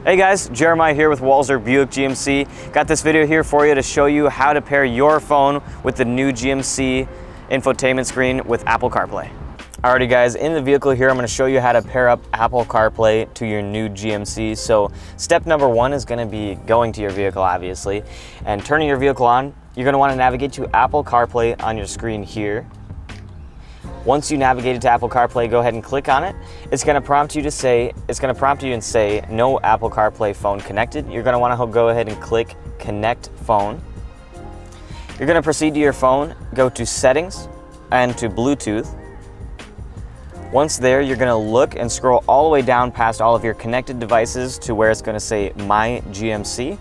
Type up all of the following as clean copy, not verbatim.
Hey guys, Jeremiah here with Walser Buick GMC. Got this video here for you to show you how to pair your phone with the new GMC infotainment screen with Apple CarPlay. Alrighty guys, in the vehicle here I'm going to show you how to pair up Apple CarPlay to your new GMC. So step number one is going to be going to your vehicle obviously and turning your vehicle on. You're going to want to navigate to Apple CarPlay on your screen here. Once you navigated to Apple CarPlay, go ahead and click on it. It's going to prompt you and say no Apple CarPlay phone connected. You're going to want to go ahead and click Connect Phone. You're going to proceed to your phone, go to Settings and to Bluetooth. Once there, you're going to look and scroll all the way down past all of your connected devices to where it's going to say My GMC.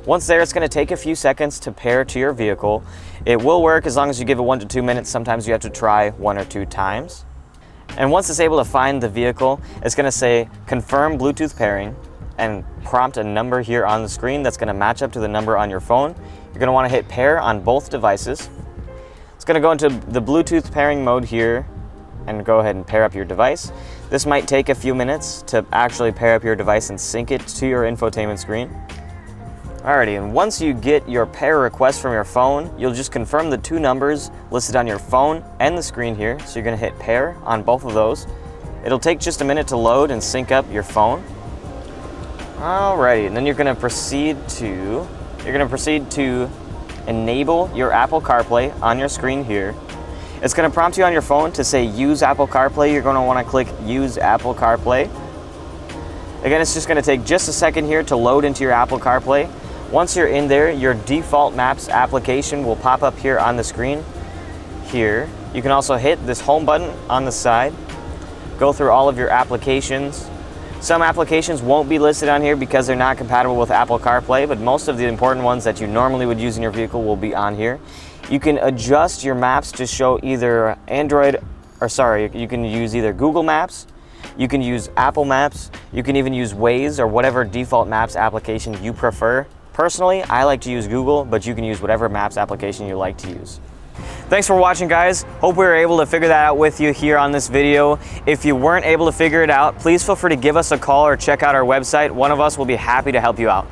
Once there, it's going to take a few seconds to pair to your vehicle. It will work as long as you give it 1 to 2 minutes. Sometimes you have to try 1 or 2 times. And once it's able to find the vehicle, it's going to say confirm Bluetooth pairing and prompt a number here on the screen that's going to match up to the number on your phone. You're going to want to hit pair on both devices. It's going to go into the Bluetooth pairing mode here and go ahead and pair up your device. This might take a few minutes to actually pair up your device and sync it to your infotainment screen. Alrighty, and once you get your pair request from your phone, you'll just confirm the 2 numbers listed on your phone and the screen here. So you're going to hit pair on both of those. It'll take just a minute to load and sync up your phone. Alrighty, and then you're going to proceed to enable your Apple CarPlay on your screen here. It's going to prompt you on your phone to say use Apple CarPlay. You're going to want to click use Apple CarPlay. Again, it's just going to take just a second here to load into your Apple CarPlay. Once you're in there, your default Maps application will pop up here on the screen. Here, you can also hit this home button on the side, go through all of your applications. Some applications won't be listed on here because they're not compatible with Apple CarPlay, but most of the important ones that you normally would use in your vehicle will be on here. You can adjust your maps to show either you can use either Google Maps, you can use Apple Maps, you can even use Waze or whatever default Maps application you prefer. Personally, I like to use Google, but you can use whatever Maps application you like to use. Thanks for watching, guys. Hope we were able to figure that out with you here on this video. If you weren't able to figure it out, please feel free to give us a call or check out our website. One of us will be happy to help you out.